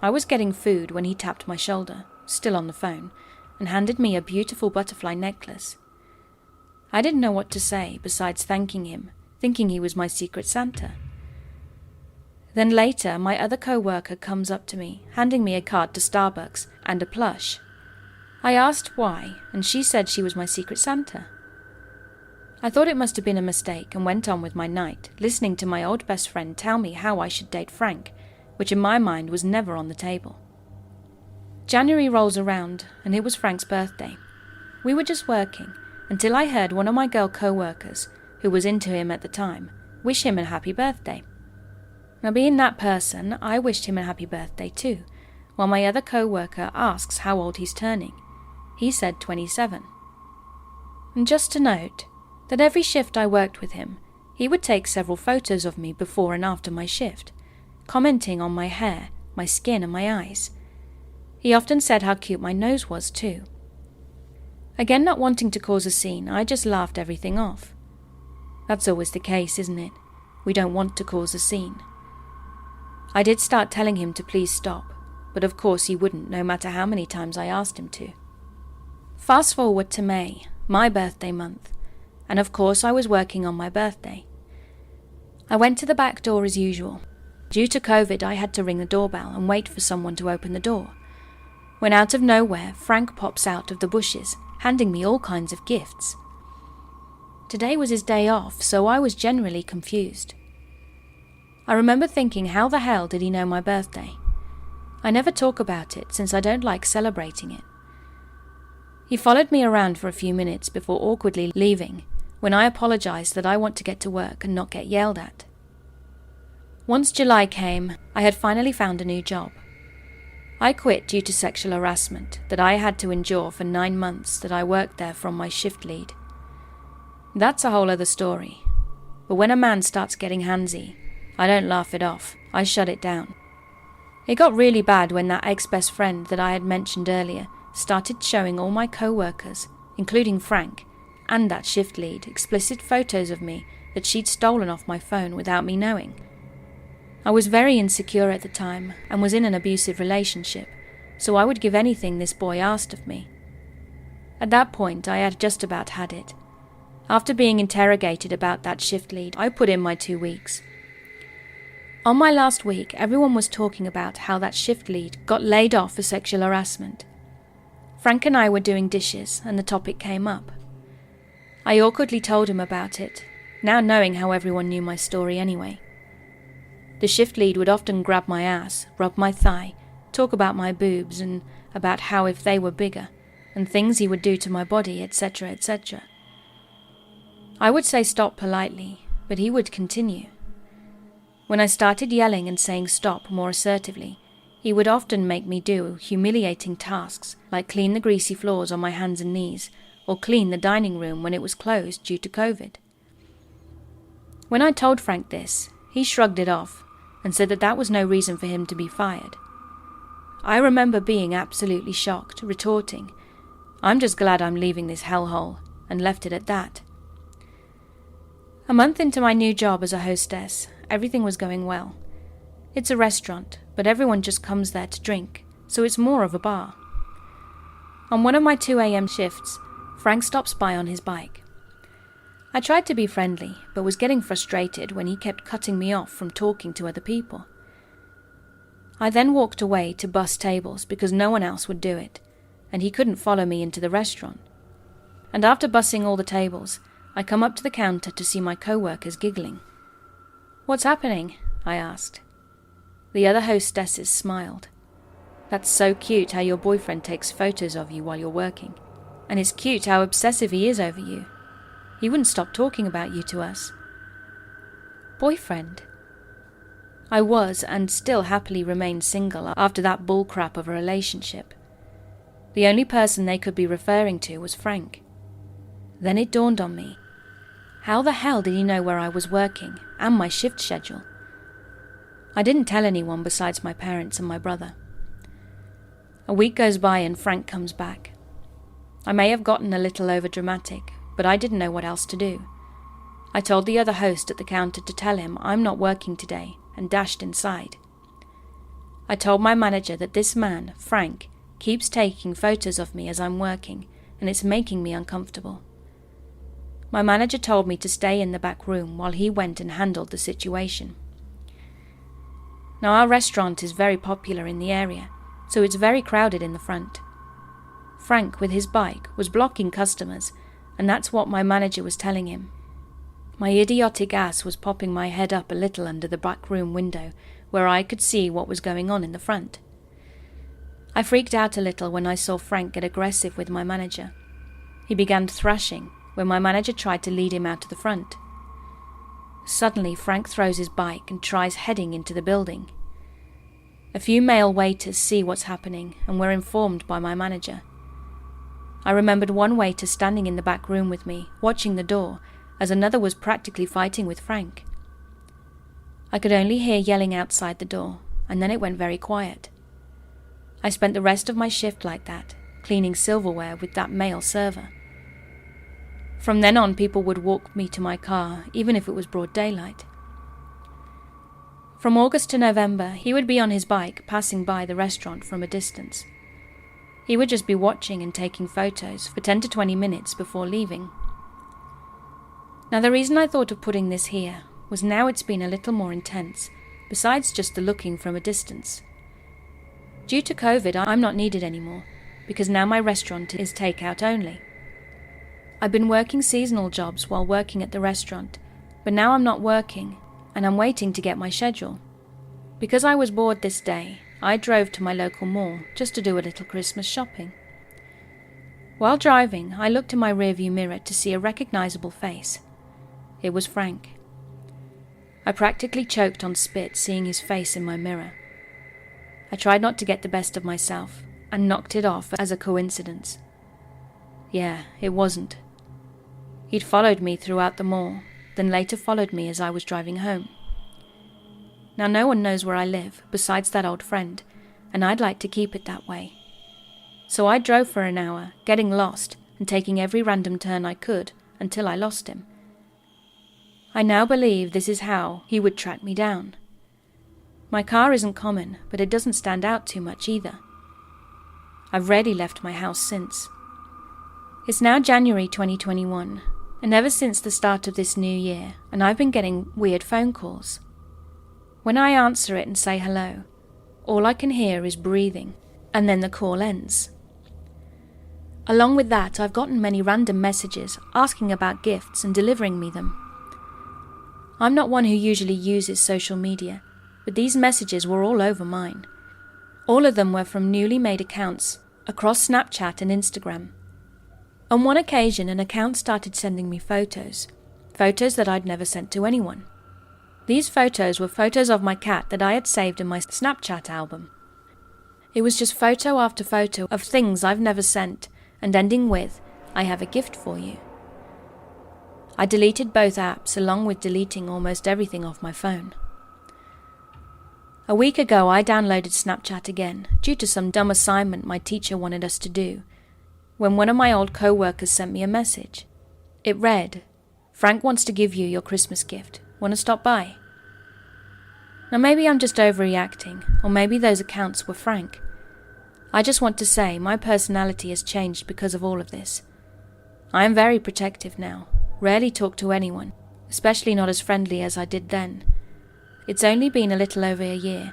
I was getting food when he tapped my shoulder, still on the phone, and handed me a beautiful butterfly necklace. I didn't know what to say besides thanking him, thinking he was my Secret Santa. Then later, my other co-worker comes up to me, handing me a card to Starbucks and a plush. I asked why, and she said she was my Secret Santa. I thought it must have been a mistake and went on with my night, listening to my old best friend tell me how I should date Frank, which in my mind was never on the table. January rolls around, and it was Frank's birthday. We were just working, until I heard one of my girl co-workers, who was into him at the time, wish him a happy birthday. Now, being that person, I wished him a happy birthday too, while my other co-worker asks how old he's turning. He said 27. And just to note, that every shift I worked with him, he would take several photos of me before and after my shift, commenting on my hair, my skin and my eyes. He often said how cute my nose was too. Again, not wanting to cause a scene, I just laughed everything off. That's always the case, isn't it? We don't want to cause a scene. I did start telling him to please stop, but of course he wouldn't, no matter how many times I asked him to. Fast forward to May, my birthday month, and of course I was working on my birthday. I went to the back door as usual. Due to COVID, I had to ring the doorbell and wait for someone to open the door. When out of nowhere, Frank pops out of the bushes, handing me all kinds of gifts. Today was his day off, so I was generally confused. I remember thinking, how the hell did he know my birthday? I never talk about it since I don't like celebrating it. He followed me around for a few minutes before awkwardly leaving, when I apologized that I want to get to work and not get yelled at. Once July came, I had finally found a new job. I quit due to sexual harassment that I had to endure for 9 months that I worked there from my shift lead. That's a whole other story. But when a man starts getting handsy, I don't laugh it off, I shut it down. It got really bad when that ex-best friend that I had mentioned earlier started showing all my co-workers, including Frank, and that shift lead, explicit photos of me that she'd stolen off my phone without me knowing. I was very insecure at the time and was in an abusive relationship, so I would give anything this boy asked of me. At that point, I had just about had it. After being interrogated about that shift lead, I put in my 2 weeks. On my last week, everyone was talking about how that shift lead got laid off for sexual harassment. Frank and I were doing dishes and the topic came up. I awkwardly told him about it, now knowing how everyone knew my story anyway. The shift lead would often grab my ass, rub my thigh, talk about my boobs and about how if they were bigger, and things he would do to my body, etc., etc. I would say stop politely, but he would continue. When I started yelling and saying stop more assertively, he would often make me do humiliating tasks like clean the greasy floors on my hands and knees, or clean the dining room when it was closed due to COVID. When I told Frank this, he shrugged it off and said that was no reason for him to be fired. I remember being absolutely shocked, retorting, "I'm just glad I'm leaving this hellhole," and left it at that. A month into my new job as a hostess, everything was going well. It's a restaurant, but everyone just comes there to drink, so it's more of a bar. On one of my 2 a.m. shifts, Frank stops by on his bike. I tried to be friendly, but was getting frustrated when he kept cutting me off from talking to other people. I then walked away to bus tables because no one else would do it, and he couldn't follow me into the restaurant. And after bussing all the tables, I come up to the counter to see my co-workers giggling. "What's happening?" I asked. The other hostesses smiled. "That's so cute how your boyfriend takes photos of you while you're working. And it's cute how obsessive he is over you. He wouldn't stop talking about you to us." Boyfriend? I was and still happily remained single after that bullcrap of a relationship. The only person they could be referring to was Frank. Then it dawned on me. How the hell did he know where I was working and my shift schedule? I didn't tell anyone besides my parents and my brother. A week goes by and Frank comes back. I may have gotten a little overdramatic, but I didn't know what else to do. I told the other host at the counter to tell him I'm not working today and dashed inside. I told my manager that this man, Frank, keeps taking photos of me as I'm working and it's making me uncomfortable. My manager told me to stay in the back room while he went and handled the situation. Now our restaurant is very popular in the area, so it's very crowded in the front. Frank, with his bike, was blocking customers, and that's what my manager was telling him. My idiotic ass was popping my head up a little under the back room window, where I could see what was going on in the front. I freaked out a little when I saw Frank get aggressive with my manager. He began thrashing when my manager tried to lead him out to the front. Suddenly, Frank throws his bike and tries heading into the building. A few male waiters see what's happening and were informed by my manager. I remembered one waiter standing in the back room with me, watching the door, as another was practically fighting with Frank. I could only hear yelling outside the door, and then it went very quiet. I spent the rest of my shift like that, cleaning silverware with that male server. From then on, people would walk me to my car, even if it was broad daylight. From August to November, he would be on his bike, passing by the restaurant from a distance. He would just be watching and taking photos for 10 to 20 minutes before leaving. Now the reason I thought of putting this here was now it's been a little more intense, besides just the looking from a distance. Due to COVID, I'm not needed anymore, because now my restaurant is takeout only. I've been working seasonal jobs while working at the restaurant, but now I'm not working, and I'm waiting to get my schedule. Because I was bored this day, I drove to my local mall just to do a little Christmas shopping. While driving, I looked in my rearview mirror to see a recognizable face. It was Frank. I practically choked on spit seeing his face in my mirror. I tried not to get the best of myself and knocked it off as a coincidence. Yeah, it wasn't. He'd followed me throughout the mall, then later followed me as I was driving home. Now no one knows where I live besides that old friend, and I'd like to keep it that way. So I drove for an hour, getting lost and taking every random turn I could until I lost him. I now believe this is how he would track me down. My car isn't common, but it doesn't stand out too much either. I've rarely left my house since. It's now January 2021, and ever since the start of this new year, and I've been getting weird phone calls. When I answer it and say hello, all I can hear is breathing, and then the call ends. Along with that, I've gotten many random messages asking about gifts and delivering me them. I'm not one who usually uses social media, but these messages were all over mine. All of them were from newly made accounts across Snapchat and Instagram. On one occasion, an account started sending me photos that I'd never sent to anyone. These photos were photos of my cat that I had saved in my Snapchat album. It was just photo after photo of things I've never sent, and ending with, "I have a gift for you." I deleted both apps along with deleting almost everything off my phone. A week ago I downloaded Snapchat again due to some dumb assignment my teacher wanted us to do, when one of my old co-workers sent me a message. It read, "Frank wants to give you your Christmas gift. Want to stop by?" Now maybe I'm just overreacting, or maybe those accounts were Frank. I just want to say my personality has changed because of all of this. I am very protective now, rarely talk to anyone, especially not as friendly as I did then. It's only been a little over a year,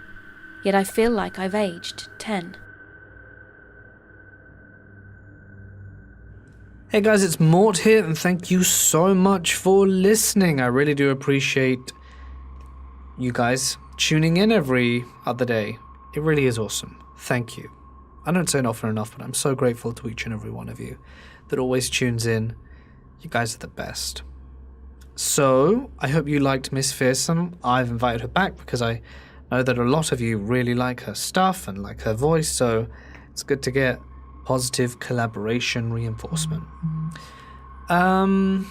yet I feel like I've aged 10. Hey guys, it's Mort here, and thank you so much for listening. I really do appreciate you guys tuning in every other day. It really is awesome. Thank you. I don't say it often enough, but I'm so grateful to each and every one of you that always tunes in. You guys are the best. So, I hope you liked Miss Fearsome. I've invited her back because I know that a lot of you really like her stuff and like her voice, so it's good to get positive collaboration reinforcement. To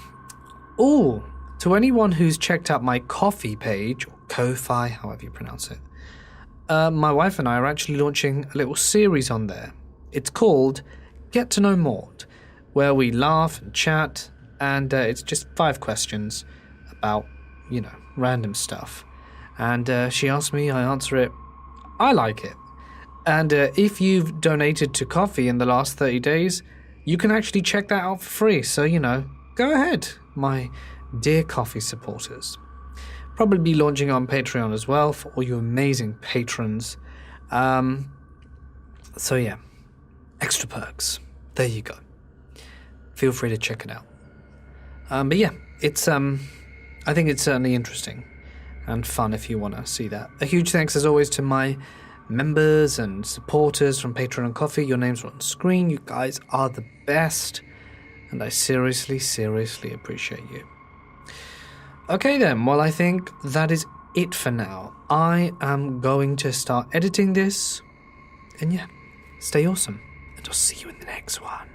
anyone who's checked out my Ko-fi page, or Ko-fi, however you pronounce it, my wife and I are actually launching a little series on there. It's called Get to Know Mort, where we laugh and chat, and it's just 5 questions about, random stuff. And she asks me, I answer it. I like it. And if you've donated to Ko-fi in the last 30 days, you can actually check that out for free. So, go ahead, my dear Ko-fi supporters. Probably be launching on Patreon as well for all you amazing patrons. So yeah, extra perks. There you go. Feel free to check it out. But yeah, it's I think it's certainly interesting and fun if you want to see that. A huge thanks as always to my members and supporters from Patreon and Ko-fi. Your names are on screen. You guys are the best, and I seriously appreciate you. Okay then, well I think that is it for now. I am going to start editing this, and yeah, stay awesome, and I'll see you in the next one.